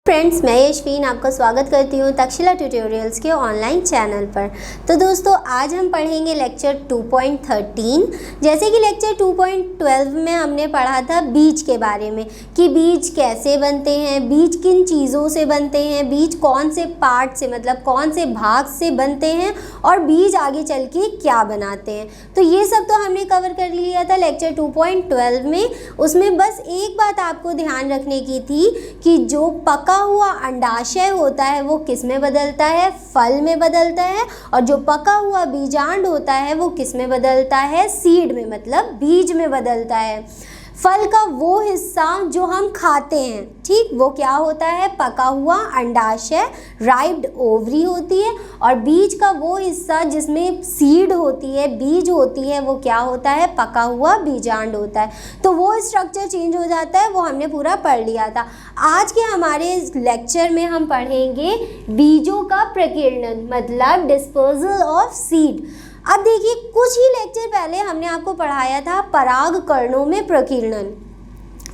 Friends, मैं यशवीन आपका स्वागत करती हूँ तक्षशिला ट्यूटोरियल्स के ऑनलाइन चैनल पर। तो दोस्तों, आज हम पढ़ेंगे लेक्चर 2.13। जैसे कि लेक्चर 2.12 में हमने पढ़ा था बीज के बारे में कि बीज कैसे बनते हैं, बीज किन चीज़ों से बनते हैं, बीज कौन से पार्ट से मतलब कौन से भाग से बनते हैं और बीज आगे चल के क्या बनाते हैं। तो ये सब तो हमने कवर कर लिया था लेक्चर 2.12 में। उसमें बस एक बात आपको ध्यान रखने की थी कि जो पका हुआ अंडाशय होता है वो किस में बदलता है, फल में बदलता है, और जो पका हुआ बीजांड होता है वो किस में बदलता है, सीड में मतलब बीज में बदलता है। फल का वो हिस्सा जो हम खाते हैं, ठीक, वो क्या होता है, पका हुआ अंडाशय, राइप्ड ओवरी होती है, और बीज का वो हिस्सा जिसमें सीड होती है, बीज होती है, वो क्या होता है, पका हुआ बीजांड होता है। तो वो स्ट्रक्चर चेंज हो जाता है, वो हमने पूरा पढ़ लिया था। आज के हमारे लेक्चर में हम पढ़ेंगे बीजों का प्रकीर्णन मतलब डिस्पर्सल ऑफ सीड। अब देखिए, कुछ ही लेक्चर पहले हमने आपको पढ़ाया था परागकणों में प्रकीर्णन।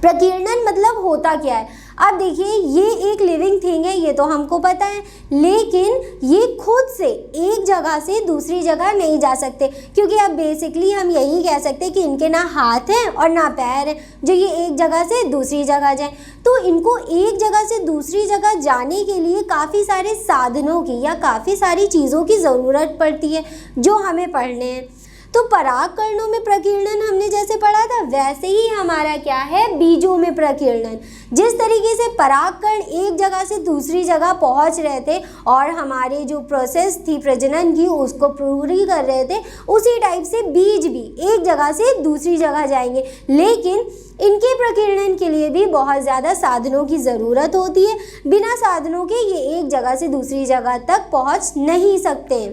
प्रकीर्णन मतलब होता क्या है। अब देखिए, ये एक लिविंग थिंग है, ये तो हमको पता है, लेकिन ये खुद से एक जगह से दूसरी जगह नहीं जा सकते, क्योंकि अब बेसिकली हम यही कह सकते हैं कि इनके ना हाथ हैं और ना पैर हैं जो ये एक जगह से दूसरी जगह जाएं। तो इनको एक जगह से दूसरी जगह जाने के लिए काफ़ी सारे साधनों की या काफ़ी सारी चीज़ों की ज़रूरत पड़ती है जो हमें पढ़ने हैं। तो परागकणों में प्रकीर्णन हमने जैसे पढ़ा था, वैसे ही हमारा क्या है, बीजों में प्रकीर्णन। जिस तरीके से परागकण एक जगह से दूसरी जगह पहुंच रहे थे और हमारे जो प्रोसेस थी प्रजनन की उसको पूरी कर रहे थे, उसी टाइप से बीज भी एक जगह से दूसरी जगह जाएंगे, लेकिन इनके प्रकीर्णन के लिए भी बहुत ज़्यादा साधनों की ज़रूरत होती है। बिना साधनों के ये एक जगह से दूसरी जगह तक पहुंच नहीं सकते।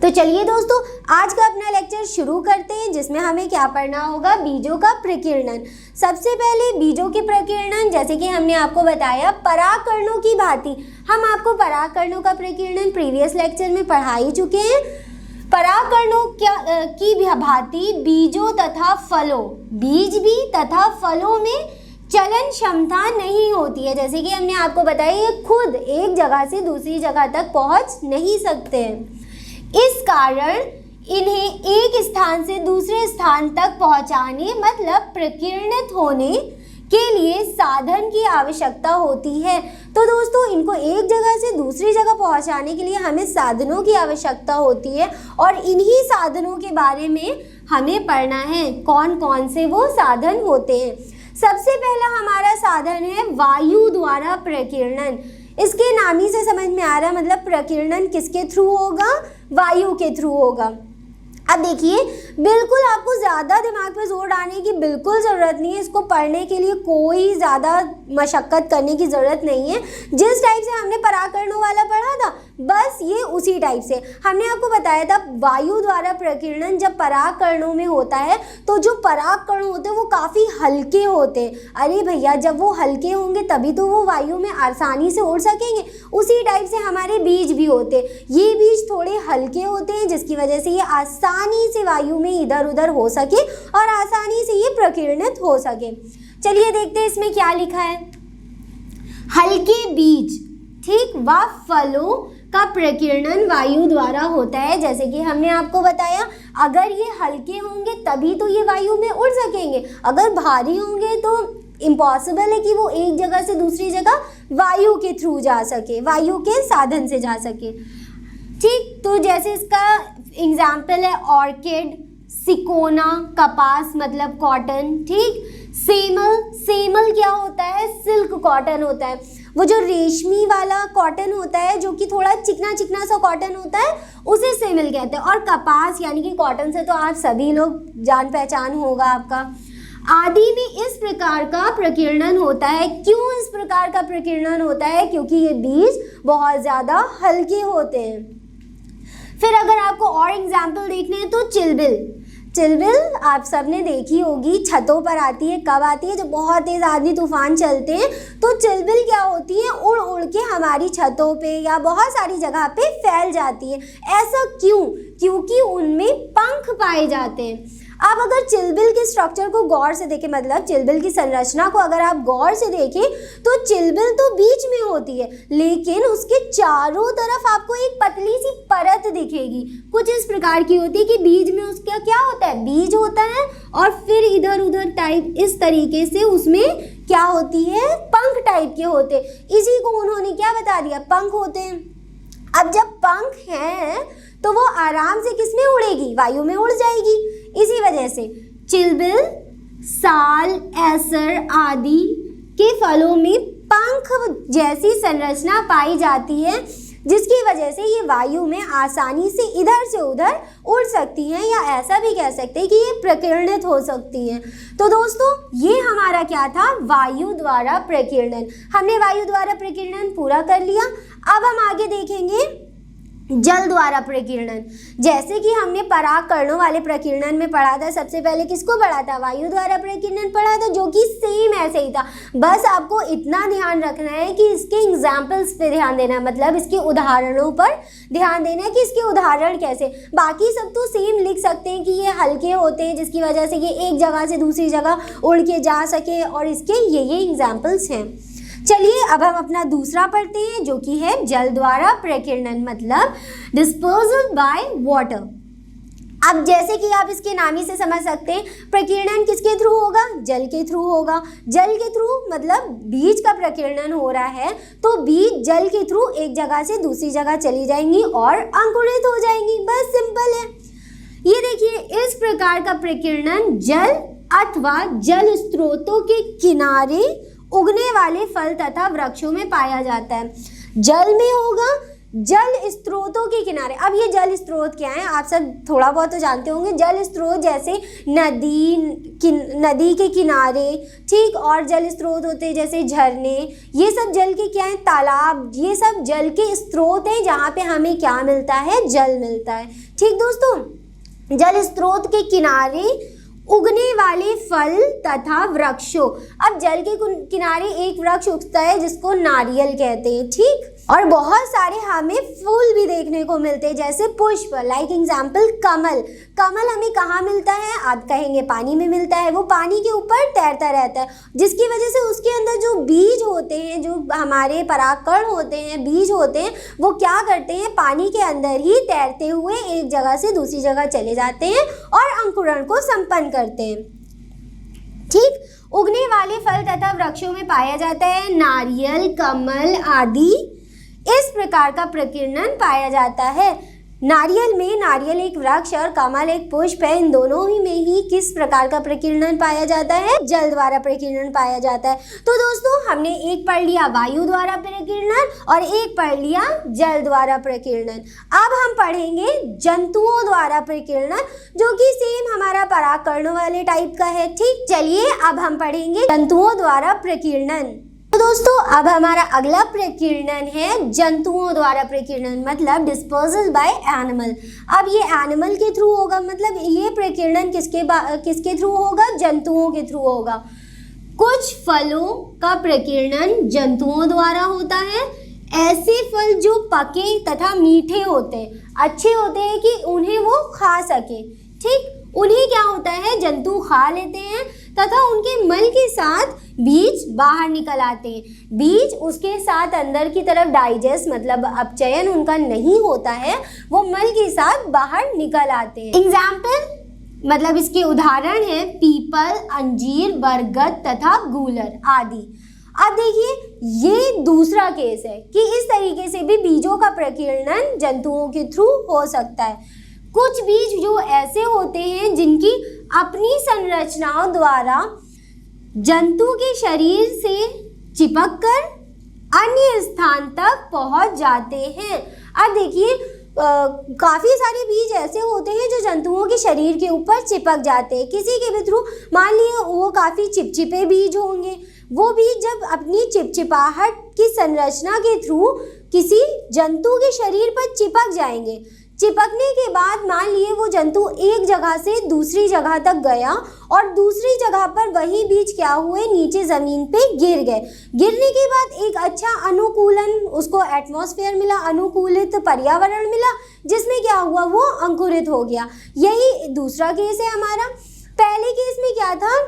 तो चलिए दोस्तों, आज का अपना लेक्चर शुरू करते हैं, जिसमें हमें क्या पढ़ना होगा, बीजों का प्रकीर्णन। सबसे पहले बीजों के प्रकीर्णन, जैसे कि हमने आपको बताया परागकणों की भांति, हम आपको परागकणों का प्रकीर्णन प्रीवियस लेक्चर में पढ़ा ही चुके हैं। परागकणों की भांति बीजों तथा फलों, बीज भी तथा फलों में चलन क्षमता नहीं होती है। जैसे कि हमने आपको बताया, ये खुद एक जगह से दूसरी जगह तक पहुंच नहीं सकते हैं। इस कारण इन्हें एक स्थान से दूसरे स्थान तक पहुंचाने मतलब प्रकीर्णित होने के लिए साधन की आवश्यकता होती है। तो दोस्तों, इनको एक जगह से दूसरी जगह पहुंचाने के लिए हमें साधनों की आवश्यकता होती है, और इन्हीं साधनों के बारे में हमें पढ़ना है, कौन कौन से वो साधन होते हैं। सबसे पहला हमारा साधन है वायु द्वारा प्रकीर्णन। इसके नाम ही से समझ में आ रहा है, मतलब प्रकीर्णन किसके थ्रू होगा, वायु के थ्रू होगा। अब देखिए, बिल्कुल आपको ज़्यादा दिमाग पे जोर डालने की बिल्कुल ज़रूरत नहीं है। इसको पढ़ने के लिए कोई ज़्यादा मशक्क़त करने की ज़रूरत नहीं है। जिस टाइप से हमने परागकणों वाला पढ़ा था, बस ये उसी टाइप से हमने आपको बताया था। वायु द्वारा प्रकीर्णन जब परागकणों में होता है तो जो परागकण होते हैं वो काफ़ी हल्के होते हैं। अरे भैया, जब वो हल्के होंगे तभी तो वो वायु में आसानी से उड़ सकेंगे। उसी टाइप से हमारे बीज भी होते हैं। ये बीज थोड़े हल्के होते हैं, जिसकी वजह से ये आसानी से वायु में इधर उधर हो सके और आसानी से ये प्रकीर्णित हो सके। चलिए देखते हैं इसमें क्या लिखा है। हल्के बीज, ठीक, व फलों का प्रकीर्णन वायु द्वारा होता है। जैसे कि हमने आपको बताया, अगर ये हल्के होंगे तभी तो ये वायु में उड़ सकेंगे, अगर भारी होंगे तो इम्पॉसिबल है कि वो एक जगह से दूसरी जगह वायु के थ्रू जा सके, वायु के साधन से जा सके, ठीक। तो जैसे इसका एग्जाम्पल है ऑर्किड, सिकोना, कपास मतलब कॉटन, ठीक। सेमल, सेमल क्या होता है, सिल्क कॉटन होता है। वो जो रेशमी वाला कॉटन होता है, जो कि थोड़ा चिकना चिकना सा कॉटन होता है, उसे सेमल कहते हैं। और कपास यानी कि कॉटन से तो आप सभी लोग जान पहचान होगा आपका। आदि में इस प्रकार का प्रकीर्णन होता है। क्यों इस प्रकार का प्रकीर्णन होता है? क्योंकि ये बीज बहुत ज़्यादा हल्के होते हैं। फिर अगर आपको और एग्जाम्पल देखने हैं तो चिलबिल, चिलबिल आप सबने देखी होगी, छतों पर आती है। कब आती है? जब बहुत तेज़ आंधी तूफान चलते हैं तो चिलबिल क्या होती है, उड़ उड़ के हमारी छतों पे या बहुत सारी जगह पे फैल जाती है। ऐसा क्यों? क्योंकि उनमें पंख पाए जाते हैं। अब अगर चिलबिल के स्ट्रक्चर को गौर से देखें, मतलब चिलबिल की संरचना को अगर आप गौर से देखें तो चिलबिल तो बीच में होती है, लेकिन उसके चारों तरफ आपको एक पतली सी परत दिखेगी, कुछ इस प्रकार की होती है कि बीच में उसका क्या होता है, बीज होता है, और फिर इधर उधर टाइप इस तरीके से उसमें क्या होती है, पंख टाइप के होते। इसी को उन्होंने क्या बता दिया, पंख होते हैं। अब जब पंख हैं तो वो आराम से किसमें उड़ेगी, वायु में उड़ जाएगी। इसी वजह से चिलबिल, साल, एसर आदि के फलों में पंख जैसी संरचना पाई जाती है, जिसकी वजह से ये वायु में आसानी से इधर से उधर उड़ सकती हैं, या ऐसा भी कह सकते हैं कि ये प्रकीर्णित हो सकती हैं। तो दोस्तों ये हमारा क्या था, वायु द्वारा प्रकीर्णन। हमने वायु द्वारा प्रकीर्णन पूरा कर लिया। अब हम आगे देखेंगे जल द्वारा प्रकीर्णन। जैसे कि हमने परागकणों वाले प्रकीर्णन में पढ़ा था, सबसे पहले किसको पढ़ा था, वायु द्वारा प्रकीर्णन पढ़ा था, जो कि सेम ऐसे ही था। बस आपको इतना ध्यान रखना है कि इसके एग्जाम्पल्स पे ध्यान देना है, मतलब इसके उदाहरणों पर ध्यान देना है कि इसके उदाहरण कैसे। बाकी सब तो सेम लिख सकते हैं कि ये हल्के होते हैं, जिसकी वजह से ये एक जगह से दूसरी जगह उड़ के जा सके, और इसके ये एग्जाम्पल्स हैं। चलिए अब हम अपना दूसरा पढ़ते हैं, जो कि है जल द्वारा प्रकीर्णन, मतलब डिस्पोजल बाय वाटर। अब जैसे कि आप इसके नाम ही से समझ सकते हैं, प्रकीर्णन किसके थ्रू होगा, जल के थ्रू होगा। जल के थ्रू मतलब बीज का प्रकीर्णन हो रहा है, तो बीज जल के थ्रू एक जगह से दूसरी जगह चली जाएंगी और अंकुरित हो जाएंगी। बस सिंपल है। ये देखिए, इस प्रकार का प्रकीर्णन जल अथवा जल स्रोतों के किनारे उगने वाले फल तथा वृक्षों में पाया जाता है। जल में होगा, जल स्रोतों के किनारे। अब ये जल स्रोत क्या है, आप सब थोड़ा बहुत तो जानते होंगे। जल स्रोत जैसे नदी के किनारे, ठीक, और जल स्रोत होते हैं जैसे झरने, ये सब जल के क्या है, तालाब, ये सब जल के स्रोत हैं जहाँ पे हमें क्या मिलता है, जल मिलता है। ठीक दोस्तों, जल स्रोत के किनारे उगने वाले फल तथा वृक्षों। अब जल के किनारे एक वृक्ष उगता है जिसको नारियल कहते हैं, ठीक, और बहुत सारे हमें फूल भी देखने को मिलते हैं, जैसे पुष्प, लाइक एग्जाम्पल कमल। कमल हमें कहाँ मिलता है, आप कहेंगे पानी में मिलता है। वो पानी के ऊपर तैरता रहता है, जिसकी वजह से उसके अंदर जो बीज होते हैं, जो हमारे परागकण होते हैं, बीज होते हैं, वो क्या करते हैं, पानी के अंदर ही तैरते हुए एक जगह से दूसरी जगह चले जाते हैं और अंकुरण को संपन्न करते हैं। ठीक, उगने वाले फल तथा वृक्षों में पाया जाता है नारियल, कमल आदि। इस प्रकार का प्रकीर्णन पाया जाता है। नारियल में, नारियल एक वृक्ष और कमल एक पुष्प है, इन दोनों ही में ही किस प्रकार का प्रकीर्णन पाया जाता है, जल द्वारा प्रकीर्णन पाया जाता है। तो दोस्तों हमने एक पढ़ लिया वायु द्वारा प्रकीर्णन और एक पढ़ लिया जल द्वारा प्रकीर्णन। अब हम पढ़ेंगे जंतुओं द्वारा प्रकीर्णन, जो कि सेम हमारा परागकणों वाले टाइप का है। ठीक, चलिए अब हम पढ़ेंगे जंतुओं द्वारा प्रकीर्णन। तो दोस्तों अब हमारा अगला प्रकीर्णन है जंतुओं द्वारा प्रकीर्णन, मतलब डिस्पोजल बाय एनिमल। अब ये एनिमल के थ्रू होगा, मतलब ये प्रकीर्णन किसके थ्रू होगा, जंतुओं के थ्रू होगा। कुछ फलों का प्रकीर्णन जंतुओं द्वारा होता है। ऐसे फल जो पके तथा मीठे होते हैं, अच्छे होते हैं कि उन्हें वो खा सके। ठीक, उन्हें क्या होता है, जंतु खा लेते हैं तथा उनके मल के साथ बीज बाहर निकल आते हैं। बीज उसके साथ अंदर की तरफ डाइजेस्ट, मतलब अपचयन उनका नहीं होता है, वो मल के साथ बाहर निकल आते हैं। एग्जाम्पल, मतलब इसके उदाहरण हैं पीपल, अंजीर, बरगद तथा गूलर आदि। अब देखिए, ये दूसरा केस है कि इस तरीके से भी बीजों का प्रकीर्णन जंतुओं के थ्रू हो सकता है। कुछ बीज जो ऐसे होते हैं जिनकी अपनी संरचनाओं द्वारा जंतु के शरीर से चिपककर अन्य स्थान तक पहुंच जाते हैं। अब देखिए, काफ़ी सारे बीज ऐसे होते हैं जो जंतुओं के शरीर के ऊपर चिपक जाते हैं किसी के भी थ्रू। मान लिए वो काफ़ी चिपचिपे बीज होंगे, वो बीज जब अपनी चिपचिपाहट की संरचना के थ्रू किसी जंतु के शरीर पर चिपक जाएंगे। चिपकने के बाद मान लिए वो जंतु एक जगह से दूसरी जगह तक गया और दूसरी जगह पर वही बीज क्या हुए, नीचे ज़मीन पे गिर गए। गिरने के बाद एक अच्छा अनुकूलन, उसको एटमॉस्फेयर मिला, अनुकूलित पर्यावरण मिला, जिसमें क्या हुआ, वो अंकुरित हो गया। यही दूसरा केस है हमारा। पहले केस में क्या था,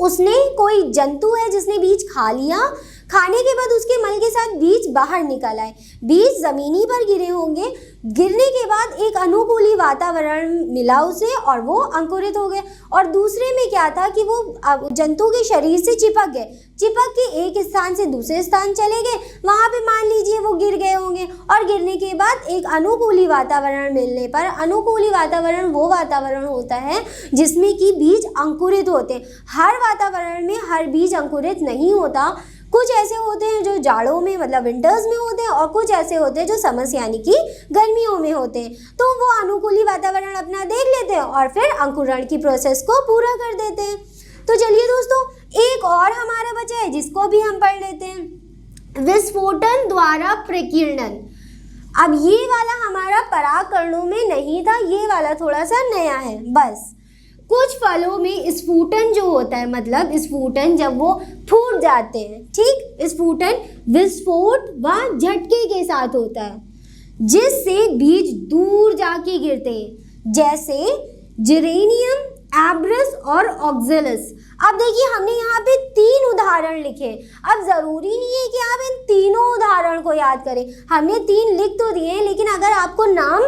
उसने कोई जंतु है जिसने बीज खा लिया, खाने के बाद उसके मल के साथ बीज बाहर निकल आए, बीज जमीनी पर गिरे होंगे, गिरने के बाद एक अनुकूली वातावरण मिला उसे और वो अंकुरित हो गए। और दूसरे में क्या था कि वो जंतु के शरीर से चिपक गए, चिपक के एक स्थान से दूसरे स्थान चले गए, वहाँ पे मान लीजिए वो गिर गए होंगे और गिरने के बाद एक अनुकूली वातावरण मिलने पर, अनुकूली वातावरण वो वातावरण होता है जिसमें कि बीज अंकुरित होते हैं। हर वातावरण में हर बीज अंकुरित नहीं होता, कुछ ऐसे होते हैं जो जाड़ों में मतलब विंटर्स में होते हैं और कुछ ऐसे होते हैं जो समर्स यानी कि गर्मियों में होते हैं। तो वो अनुकूली वातावरण अपना देख लेते हैं और फिर अंकुरण की प्रोसेस को पूरा कर देते हैं। तो चलिए दोस्तों, एक और हमारा बचा है जिसको भी हम पढ़ लेते हैं, विस्फोटन द्वारा प्रकीर्णन। अब ये वाला हमारा परागकणों में नहीं था, ये वाला थोड़ा सा नया है। बस कुछ फलों में स्फुटन जो होता है, मतलब स्फुटन जब वो फूट जाते हैं, ठीक, स्फुटन विस्फोट व झटके के साथ होता है जिससे बीज दूर जाके गिरते हैं, जैसे जिरेनियम, एब्रस और ऑक्जेलस। अब देखिए हमने यहाँ पे 3 उदाहरण लिखे। अब ज़रूरी नहीं है कि आप इन तीनों उदाहरण को याद करें, हमने 3 लिख तो दिए हैं, लेकिन अगर आपको नाम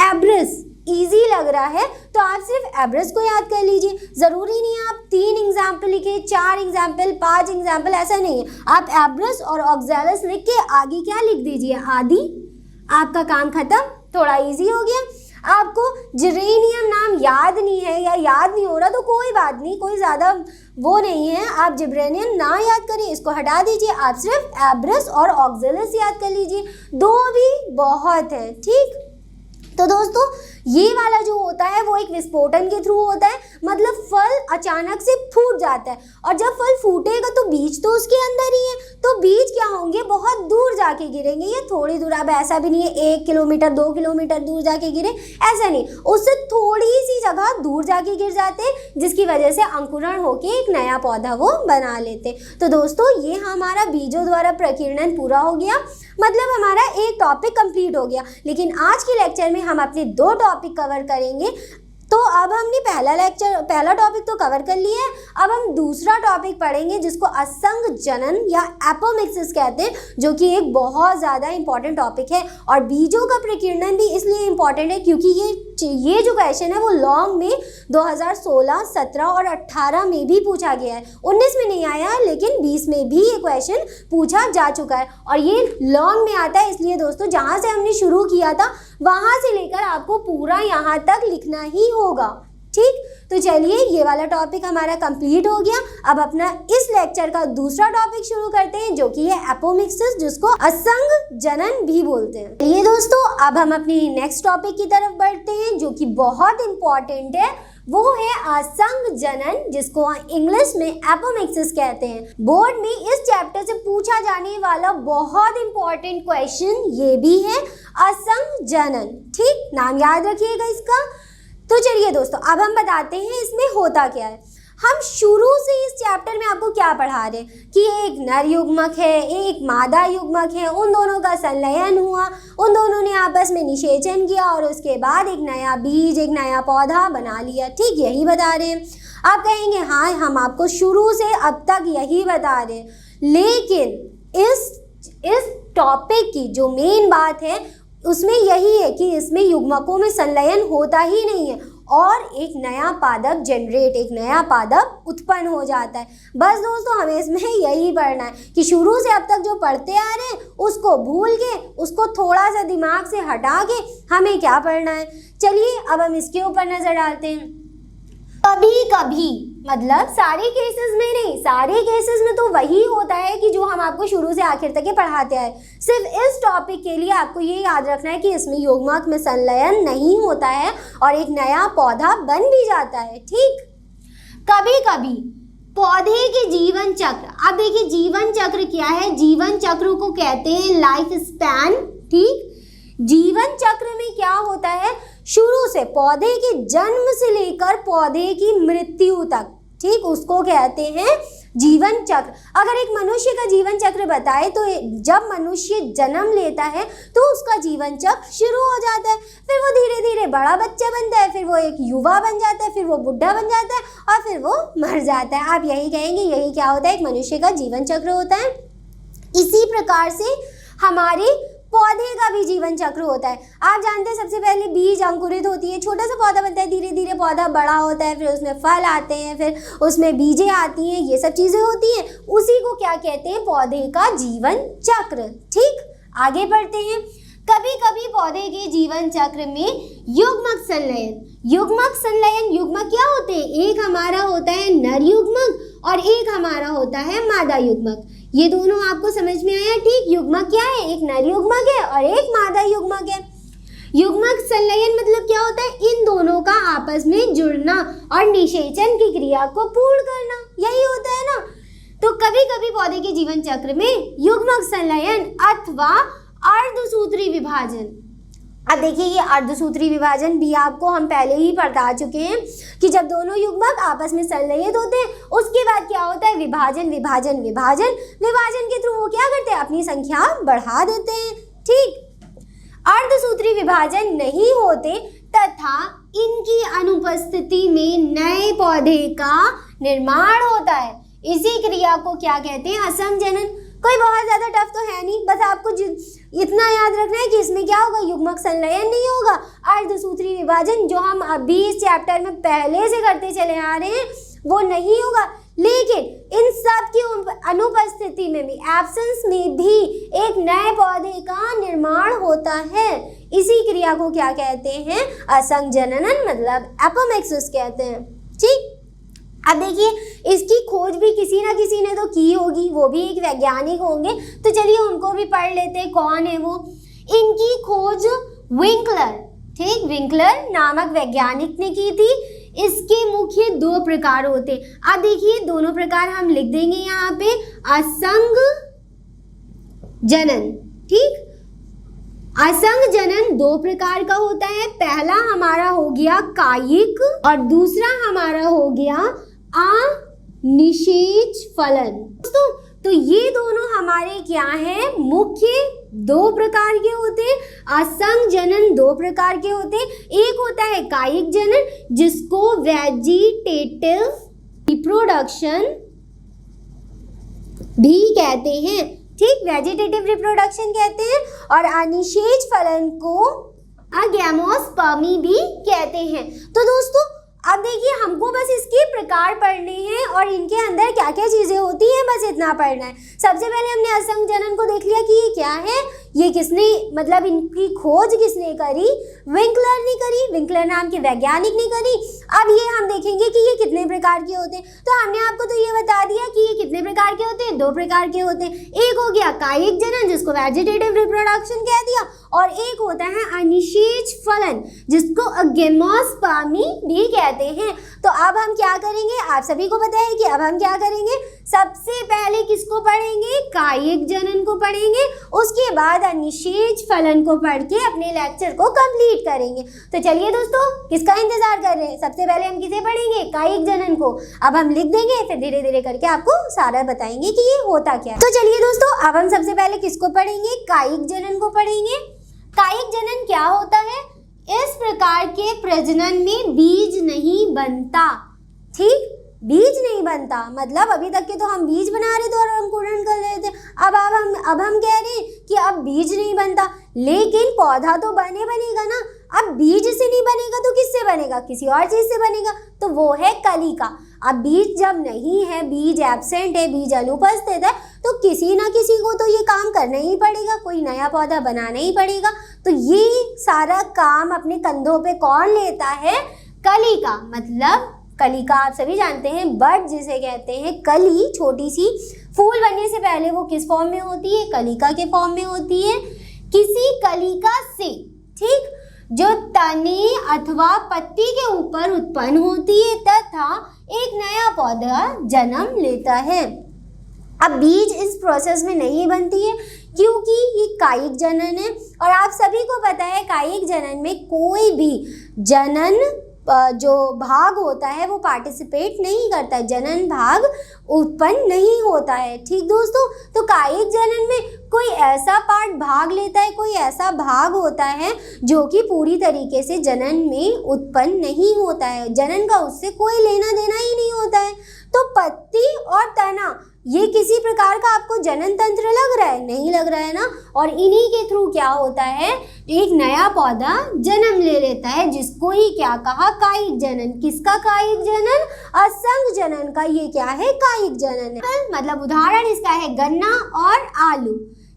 एब्रस इजी लग रहा है तो आप सिर्फ एब्रस को याद कर लीजिए। ज़रूरी नहीं है आप 3 एग्जाम्पल लिखे, 4 एग्जाम्पल, 5 एग्जाम्पल, ऐसा नहीं है। आप एब्रस और ऑक्जेलस लिख के आगे क्या लिख दीजिए, आदि, आपका काम खत्म, थोड़ा इजी हो गया। आपको जिरेनियम नाम याद नहीं है या याद नहीं हो रहा तो कोई बात नहीं, कोई ज़्यादा वो नहीं है, आप जिब्रेनियम ना याद करिए, इसको हटा दीजिए, आप सिर्फ एब्रस और ऑक्जेलस याद कर लीजिए, 2 भी बहुत है, ठीक। तो दोस्तों ये वाला जो होता है वो एक विस्फोटन के थ्रू होता है, मतलब फल अचानक से फूट जाता है और जब फल फूटेगा तो बीज तो उसके अंदर ही है, तो बीज क्या होंगे, बहुत दूर जाके गिरेंगे, ये थोड़ी दूर, अब ऐसा भी नहीं है 1 किलोमीटर 2 किलोमीटर दूर जाके गिरे, ऐसा नहीं, उससे थोड़ी सी जगह दूर जाके गिर जाते हैं जिसकी वजह से अंकुरण होके एक नया पौधा वो बना लेते। तो दोस्तों ये हमारा बीजों द्वारा प्रकीर्णन पूरा हो गया, मतलब हमारा एक टॉपिक कंप्लीट हो गया। लेकिन आज के लेक्चर में हम अपने 2 टॉपिक कवर करेंगे। तो अब हमने पहला टॉपिक तो कवर कर लिया है, अब हम दूसरा टॉपिक पढ़ेंगे जिसको असंग जनन या एपोमिक्सिस कहते हैं, जो कि एक बहुत ज़्यादा इंपॉर्टेंट टॉपिक है। और बीजों का प्रकीर्णन भी इसलिए इम्पॉर्टेंट है क्योंकि ये जो क्वेश्चन है वो लॉन्ग में 2016, 17 और 18 में भी पूछा गया है, 19 में नहीं आया लेकिन 20 में भी ये क्वेश्चन पूछा जा चुका है और ये लॉन्ग में आता है। इसलिए दोस्तों जहाँ से हमने शुरू किया था वहाँ से लेकर आपको पूरा यहाँ तक लिखना ही होगा, ठीक। तो चलिए ये वाला टॉपिक हमारा कंप्लीट हो गया। अब अपना इस लेक्चर का दूसरा टॉपिक शुरू करते हैं जो कि है एपोमिक्सिस, जिसको असंग जनन भी बोलते हैं। चलिए दोस्तों अब हम अपनी नेक्स्ट टॉपिक की तरफ बढ़ते हैं जो कि बहुत इंपॉर्टेंट है, वो है असंग जनन, जिसको इंग्लिश में एपोमिक्सिस कहते हैं। बोर्ड में इस चैप्टर से पूछा जाने वाला बहुत इंपॉर्टेंट क्वेश्चन ये भी है, असंग जनन, ठीक, नाम याद रखिएगा इसका। तो चलिए दोस्तों अब हम बताते हैं इसमें होता क्या है। हम शुरू से इस चैप्टर में आपको क्या पढ़ा रहे हैं कि एक नर युग्मक है, एक मादा युग्मक है, उन दोनों का संलयन हुआ, उन दोनों ने आपस में निषेचन किया और उसके बाद एक नया बीज, एक नया पौधा बना लिया, ठीक, यही बता रहे हैं। आप कहेंगे हाँ हम आपको शुरू से अब तक यही बता रहे हैं, लेकिन इस टॉपिक की जो मेन बात है उसमें यही है कि इसमें युग्मकों में संलयन होता ही नहीं है और एक नया पादप जनरेट, एक नया पादप उत्पन्न हो जाता है। बस दोस्तों हमें इसमें यही पढ़ना है कि शुरू से अब तक जो पढ़ते आ रहे हैं उसको भूल के, उसको थोड़ा सा दिमाग से हटा के हमें क्या पढ़ना है। चलिए अब हम इसके ऊपर नजर डालते हैं। कभी कभी, मतलब सारे केसेस में नहीं, सारे केसेस में तो वही होता है कि जो हम आपको शुरू से आखिर तक पढ़ाते आए। सिर्फ इस टॉपिक के लिए आपको ये याद रखना है कि इसमें युग्मक में संलयन नहीं होता है और एक नया पौधा बन भी जाता है, ठीक। कभी कभी पौधे के जीवन चक्र, अब देखिए जीवन चक्र क्या है, जीवन चक्र को कहते हैं लाइफ स्पैन, ठीक। जीवन चक्र में क्या होता है, शुरू से पौधे के जन्म से लेकर पौधे की मृत्यु तक, ठीक, उसको कहते हैं जीवन चक्र। अगर एक मनुष्य का जीवन चक्र बताए तो जब मनुष्य जन्म लेता है तो उसका जीवन चक्र शुरू हो जाता है, फिर वो धीरे धीरे बड़ा बच्चा बनता है, फिर वो एक युवा बन जाता है, फिर वो बुढ़ा बन जाता है और फिर वो मर जाता है। आप यही कहेंगे यही क्या होता है, एक मनुष्य का जीवन चक्र होता है। इसी प्रकार से हमारे पौधे का भी जीवन चक्र होता है। आप जानते हैं सबसे पहले बीज अंकुरित होती है, छोटा सा पौधा बनता है, धीरे धीरे पौधा बड़ा होता है, फिर उसमें फल आते हैं, फिर उसमें बीजें आती हैं, ये सब चीज़ें होती हैं। उसी को क्या कहते हैं, पौधे का जीवन चक्र। ठीक, आगे बढ़ते हैं। कभी कभी पौधे के जीवन चक्र में युग्मक संलयन, युग्मक क्या होते हैं, एक हमारा होता है नर युग्मक और एक हमारा होता है मादा युग्मक। ये दोनों आपको समझ में आया? ठीक, युग्मक क्या है, एक नर युग्मक है और एक मादा युग्मक है। युग्मक संलयन मतलब क्या होता है, इन दोनों का आपस में जुड़ना और निषेचन की क्रिया को पूर्ण करना, यही होता है ना। तो कभी कभी पौधे के जीवन चक्र में युग्मक संलयन अथवा अर्धसूत्री विभाजन। अब देखिए ये अर्धसूत्री विभाजन भी आपको हम पहले ही बता चुके हैं कि जब दोनों युग्मक आपस में संलयित होते हैं उसके बाद क्या होता है, विभाजन के थ्रू वो क्या करते हैं, अपनी संख्या बढ़ा देते हैं। ठीक, अर्धसूत्री विभाजन नहीं होते तथा इनकी अनुपस्थिति में नए पौधे का निर्माण होता है। इसी क्रिया को क्या कहते हैं, असंजनन। कोई बहुत ज़्यादा टफ तो है नहीं, बस आपको इतना याद रखना है कि इसमें क्या होगा, युग्मक संलयन नहीं होगा, अर्धसूत्री विभाजन जो हम अभी इस चैप्टर में पहले से करते चले आ रहे हैं वो नहीं होगा। लेकिन इन सब की अनुपस्थिति में भी, एब्सेंस में भी एक नए पौधे का निर्माण होता है। इसी क्रिया को क्या कहते हैं, असंजनन, मतलब एपोमेक्सिस कहते हैं। ठीक, अब देखिए इसकी खोज भी किसी ना किसी ने तो की होगी, वो भी एक वैज्ञानिक होंगे, तो चलिए उनको भी पढ़ लेते हैं। कौन है वो? इनकी खोज विंकलर, ठीक, विंकलर नामक वैज्ञानिक ने की थी। इसके मुख्य दो प्रकार होते हैं। अब देखिए दोनों प्रकार हम लिख देंगे यहाँ पे, असंग जनन। ठीक, असंग जनन दो प्रकार का होता है। पहला हमारा हो गया कायिक और दूसरा हमारा हो गया अनिषेच फलन। दोस्तों तो ये दोनों हमारे क्या हैं, मुख्य दो प्रकार के होते हैं। असंग जनन दो प्रकार के होते हैं। एक होता है कायिक जनन जिसको वेजिटेटिव रिप्रोडक्शन भी कहते हैं। ठीक, वेजिटेटिव रिप्रोडक्शन कहते हैं। और अनिषेच फलन को अगैमोस्पर्मी भी कहते हैं। तो दोस्तों अब देखिए हमको बस इसके प्रकार पढ़ने हैं और इनके अंदर क्या क्या चीज़ें होती हैं, बस इतना पढ़ना है। सबसे पहले हमने असंग जनन को देख लिया कि ये क्या है, ये किसने, मतलब इनकी खोज किसने करी, विंकलर ने करी, विंकलर नाम के वैज्ञानिक ने करी। अब ये हम देखेंगे कि ये कितने प्रकार के होते हैं। तो हमने आपको तो ये बता दिया कि ये कितने प्रकार के होते हैं, दो प्रकार के होते हैं। एक हो गया कायिक जनन जिसको वेजिटेटिव रिप्रोडक्शन कह दिया, और एक होता है अनिषेच फलन जिसको अगैमोस्पर्मी भी कहते हैं। तो अब हम क्या करेंगे, आप सभी को पता है कि अब हम क्या करेंगे, सबसे पहले किसको पढ़ेंगे, कायिक जनन को पढ़ेंगे, उसके बाद अनिषेच फलन को पढ़ के अपने लेक्चर को कंप्लीट करेंगे। तो चलिए दोस्तों किसका इंतजार कर रहे हैं, सबसे पहले हम किसे पढ़ेंगे, कायिक जनन को। अब हम लिख देंगे, फिर धीरे धीरे करके आपको सारा बताएंगे कि ये होता क्या है। तो चलिए दोस्तों अब हम सबसे पहले किसको पढ़ेंगे, कायिक जनन को पढ़ेंगे। कायिक जनन क्या होता है, इस प्रकार के प्रजनन में बीज नहीं बनता। ठीक, बीज नहीं बनता मतलब अभी तक के तो हम बीज बना रहे थे और अंकुरण कर रहे थे। अब हम कह रहे हैं कि अब बीज नहीं बनता, लेकिन पौधा तो बनेगा ना। अब बीज से नहीं बनेगा तो किससे बनेगा, किसी और चीज से बनेगा, तो वो है कलिका। अब बीज जब नहीं है, बीज एब्सेंट है, बीज अनुपस्थित है, तो किसी ना किसी को तो ये काम करना ही पड़ेगा, कोई नया पौधा बनाना ही पड़ेगा। तो ये सारा काम अपने कंधों पे कौन लेता है, कलिका। मतलब कलिका आप सभी जानते हैं, बड जिसे कहते हैं, कली छोटी सी फूल बनने से पहले वो किस फॉर्म में होती है, कलिका के फॉर्म में होती है। किसी कलिका से, ठीक, जो तने अथवा पत्ती के ऊपर उत्पन्न होती है तथा एक नया पौधा जन्म लेता है। अब बीज इस प्रोसेस में नहीं बनती है क्योंकि ये कायिक जनन है, और आप सभी को पता है कायिक जनन में कोई भी जनन जो भाग होता है वो पार्टिसिपेट नहीं करता है, जनन भाग उत्पन्न नहीं होता है। ठीक दोस्तों, तो कायिक जनन में कोई ऐसा पार्ट भाग लेता है, कोई ऐसा भाग होता है जो कि पूरी तरीके से जनन में उत्पन्न नहीं होता है, जनन का उससे कोई लेना देना ही नहीं होता है। तो पत्ती और तना ये किसी प्रकार का आपको जनन तंत्र लग रहा है? नहीं लग रहा है ना। और इन्हीं के थ्रू क्या होता है, एक नया पौधा जन्म ले लेता है, जिसको ही क्या कहा, कायिक जनन। किसका कायिक जनन? असंग जनन का ये क्या है, कायिक जनन है। मतलब उदाहरण इसका है गन्ना और आलू।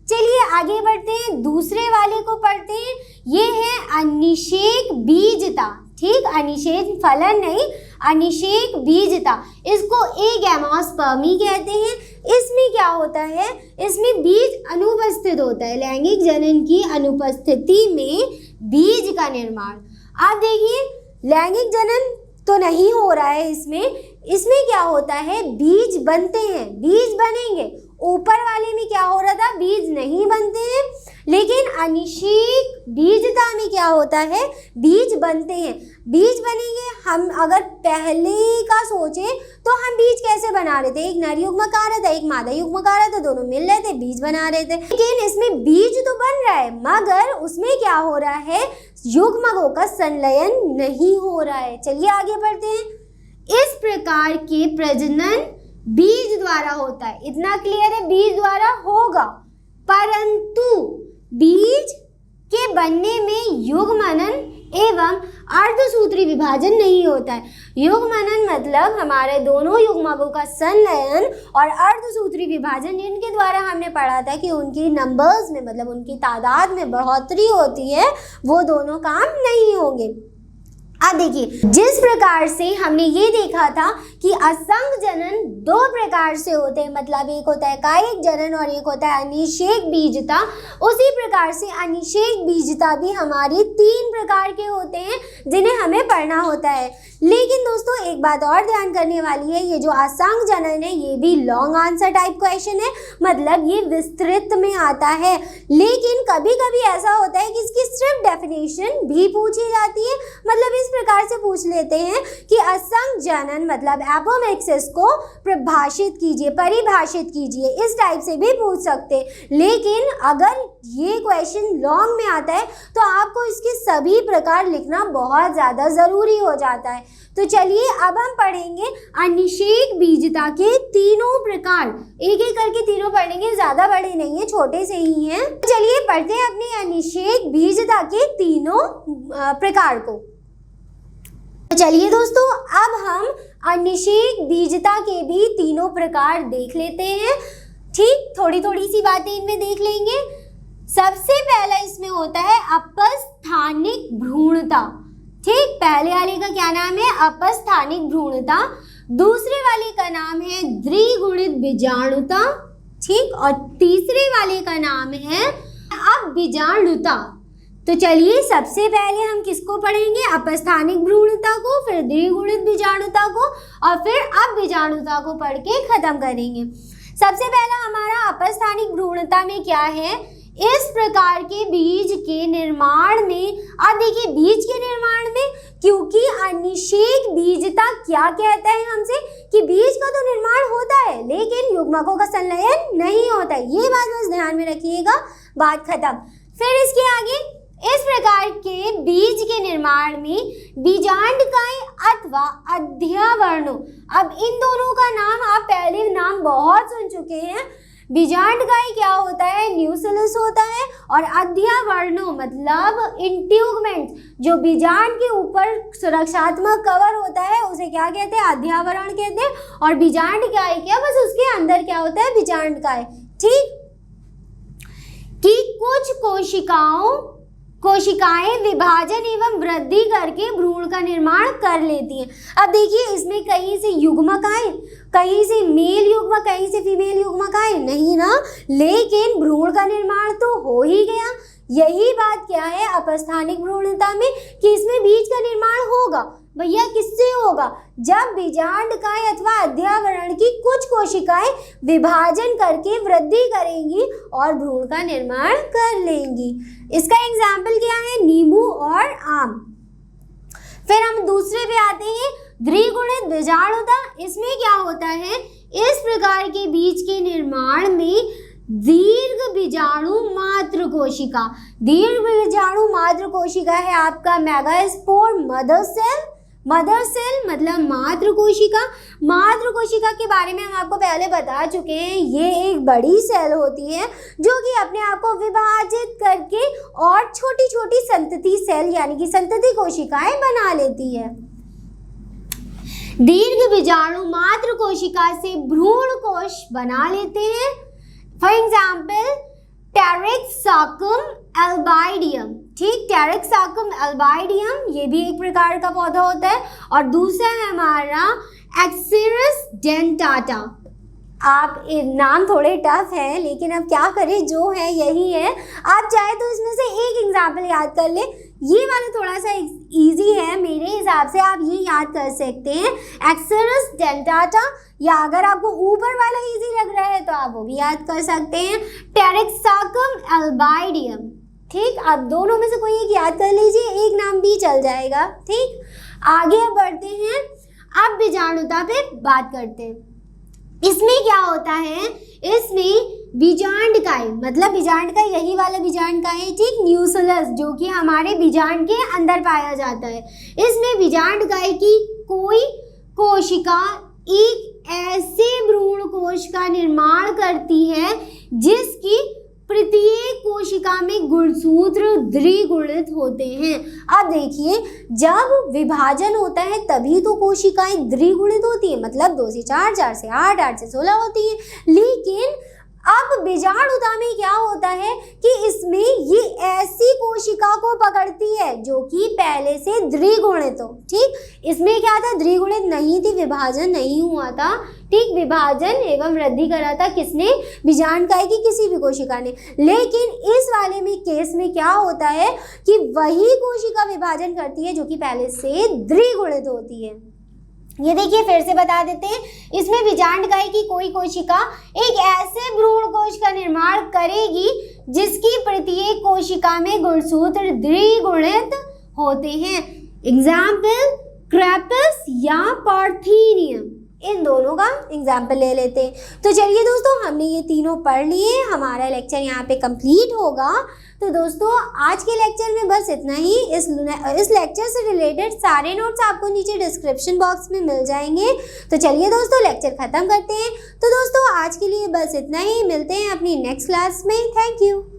चलिए आगे बढ़ते हैं, दूसरे वाले को पढ़ते हैं। ये है अनिषेक बीजता। ठीक, अनिषेक फलन नहीं, अनिषेक बीजता। इसको एगैमोस्पर्मी कहते हैं। इसमें क्या होता है, इसमें बीज अनुपस्थित होता है, लैंगिक जनन की अनुपस्थिति में बीज का निर्माण। आप देखिए, लैंगिक जनन तो नहीं हो रहा है इसमें क्या होता है, बीज बनते हैं, बीज बनेंगे। ऊपर वाले में क्या हो रहा था, बीज नहीं बनते हैं, लेकिन अनिषेक बीजता में क्या होता है, बीज बनते हैं। बीज बनेंगे, हम अगर पहले का सोचें तो हम बीज कैसे बना रहे थे, एक नर युग्मक आ रहा था, एक मादा युग्मक आ रहा था, दोनों मिल रहे थे, बीज बना रहे थे। लेकिन इसमें बीज तो बन रहा है, मगर उसमें क्या हो रहा है, युग्मकों का संलयन नहीं हो रहा है। चलिए आगे बढ़ते हैं। इस प्रकार के प्रजनन बीज द्वारा होता है, इतना क्लियर है, बीज द्वारा होगा, परंतु बीज के बनने में युग्मनन एवं अर्धसूत्री विभाजन नहीं होता है। युग्मनन मतलब हमारे दोनों युग्मकों का संलयन, और अर्धसूत्री विभाजन इनके द्वारा हमने पढ़ा था कि उनकी नंबर्स में, मतलब उनकी तादाद में बढ़ोतरी होती है, वो दोनों काम नहीं होंगे। अब देखिए, जिस प्रकार से हमने ये देखा था कि असंग जनन दो प्रकार से होते हैं, मतलब एक होता है कायिक जनन और एक होता है अनिषेक बीजता, उसी प्रकार से अनिषेक बीजता भी हमारी 3 प्रकार के होते हैं जिन्हें हमें पढ़ना होता है। लेकिन दोस्तों एक बात और ध्यान करने वाली है, ये जो असंग जनन है ये भी लॉन्ग आंसर टाइप क्वेश्चन है, मतलब ये विस्तृत में आता है। लेकिन कभी कभी ऐसा होता है कि इसकी सिर्फ डेफिनेशन भी पूछी जाती है, मतलब इस प्रकार से पूछ लेते हैं कि असंग जनन मतलब एपोमेक्सिस को परिभाषित कीजिए, इस टाइप से भी पूछ सकते। लेकिन अगर ये क्वेश्चन लॉन्ग में आता है तो आपको इसके सभी प्रकार लिखना बहुत ज़्यादा ज़रूरी हो जाता है। तो चलिए अब हम पढ़ेंगे अनिषेक बीजता के तीनों प्रकार, एक एक करके तीनों पढ़ेंगे, ज़्यादा बड़े नहीं है, छोटे से ही हैं। चलिए पढ़ते हैं अपने अनिषेक बीजता के तीनों प्रकार को। चलिए दोस्तों, अब हम अनिषेक बीजता के भी तीनों प्रकार देख लेते हैं। ठीक, थोड़ी थोड़ी सी बातें इनमें देख लेंगे। सबसे पहला इसमें होता है अपस्थानिक भ्रूणता। ठीक, पहले वाले का क्या नाम है, अपस्थानिक भ्रूणता। दूसरे वाले का नाम है द्विगुणित बीजाणुता। ठीक, और तीसरे वाले का नाम है अबीजाणुता। तो चलिए सबसे पहले हम किसको पढ़ेंगे, अपस्थानिक भ्रूणता को, फिर द्विगुणित बीजाणुता को, और फिर अबीजाणुता को पढ़ के खत्म करेंगे। सबसे पहला हमारा अपस्थानिक भ्रूणता में क्या है, इस प्रकार के बीज के निर्माण में, अब देखिए बीज के निर्माण में, क्योंकि अनिषेक बीजता क्या कहता है हमसे कि बीज का तो निर्माण होता है लेकिन युग्मकों का संलयन नहीं होता है, ये बात बस ध्यान में रखिएगा, बात खत्म। फिर इसके आगे, इस प्रकार के बीज के निर्माण में बीजांडकाएं अथवा अध्यावरणों, अब इन दोनों का नाम आप पहले नाम बहुत सुन चुके हैं। बीजांडकाएं क्या होता है, न्यूक्लियस होता है, और अध्यावरणों मतलब इंट्यूगमेंट, जो बीजांड के ऊपर सुरक्षात्मक कवर होता है उसे क्या कहते हैं, अध्यावरण कहते हैं। और बीजांडकाएं क्या, बस उसके अंदर क्या होता है, बीजांडकाएं। ठीक, कि कुछ कोशिकाएं विभाजन एवं वृद्धि करके भ्रूण का निर्माण कर लेती हैं। अब देखिए इसमें कहीं से युग्मक आए, कहीं से मेल युग्मक, कहीं से फीमेल युग्मक आए नहीं ना, लेकिन भ्रूण का निर्माण तो हो ही गया। यही बात क्या है अपस्थानिक भ्रूणता में कि इसमें बीज का निर्माण होगा। भैया किससे होगा, जब बीजांडकाएं अथवा अध्यावरण की कुछ कोशिकाएं विभाजन करके वृद्धि करेंगी और भ्रूण का निर्माण कर लेंगी। इसका एग्जाम्पल क्या है, नींबू और आम। फिर हम दूसरे पे आते हैं, द्विगुणित बीजाणुता। इसमें क्या होता है, इस प्रकार के बीज के निर्माण में दीर्घ बीजाणु मात्र कोशिका, दीर्घ बीजाणु मात्र कोशिका है आपका megaspore mother cell. Mother cell मतलब मात्र कोशिका। मात्र कोशिका के बारे में हम आपको पहले बता चुके हैं, ये एक बड़ी सेल होती है जो कि अपने आप को विभाजित करके और छोटी छोटी संतति सेल यानी कि संतति कोशिकाएं बना लेती है। दीर्घ बीजाणु मात्र कोशिका से भ्रूण कोश बना लेते हैं। फॉर एग्जाम्पल टेरेक्साकम एल्बाइडियम, ठीक, टेरेक्साकम एल्बाइडियम ये भी एक प्रकार का पौधा होता है। और दूसरा है हमारा एक्सिरस डेंटाटा। आप नाम थोड़े टफ हैं लेकिन अब क्या करें, जो है यही है। आप चाहे तो इसमें से एक एग्जाम्पल याद कर ले, ये वाला थोड़ा सा इजी है मेरे हिसाब से, आप ये याद कर सकते हैं एक्सिरस डेंटाटा, या अगर आपको ऊपर वाला इजी लग रहा है तो आप वो भी याद कर सकते हैं टेरेक्साकम एल्बाइडियम। ठीक, आप दोनों में से कोई एक याद कर लीजिए, एक नाम भी चल जाएगा। ठीक, आगे अब बढ़ते हैं, अब बीजाणुता पे बात करते हैं। इसमें क्या होता है, इसमें बीजांडकाय मतलब बीजांडकाय यही वाला बीजांडकाय है, ठीक, न्यूक्लियस जो कि हमारे बीजांड के अंदर पाया जाता है। इसमें बीजांडकाय की कोई कोशिका एक ऐसे भ्रूण कोश का निर्माण करती है जिसकी प्रत्येक कोशिका में गुणसूत्र द्विगुणित होते हैं। अब देखिए, जब विभाजन होता है तभी तो कोशिकाएं द्विगुणित होती है, मतलब 2 से 4, 4 से 8, 8 से 16 होती है। लेकिन अब बीजाणुता में क्या होता है कि इसमें ये ऐसी कोशिका को पकड़ती है जो कि पहले से द्विगुणित हो। ठीक, इसमें क्या था, द्विगुणित नहीं थी, विभाजन नहीं हुआ था। ठीक, विभाजन एवं वृद्धि करा था किसने, बीजांडकाय की किसी भी कोशिका ने। लेकिन इस वाले में केस में क्या होता है कि वही कोशिका विभाजन करती है जो कि पहले से द्विगुणित होती है। ये देखिए, फिर से बता देते हैं, इसमें बीजांडकाय की कोई कोशिका एक ऐसे भ्रूण कोश का निर्माण करेगी जिसकी प्रत्येक कोशिका में गुणसूत्र द्विगुणित होते हैं। एग्जाम्पल क्रेपस या पार्थेनियम, इन दोनों का एग्जाम्पल ले लेते हैं। तो चलिए दोस्तों, हमने ये तीनों पढ़ लिए, हमारा लेक्चर यहाँ पे कंप्लीट होगा। तो दोस्तों, आज के लेक्चर में बस इतना ही। इस लेक्चर से रिलेटेड सारे नोट्स आपको नीचे डिस्क्रिप्शन बॉक्स में मिल जाएंगे। तो चलिए दोस्तों, लेक्चर खत्म करते हैं। तो दोस्तों, आज के लिए बस इतना ही, मिलते हैं अपनी नेक्स्ट क्लास में। Thank you.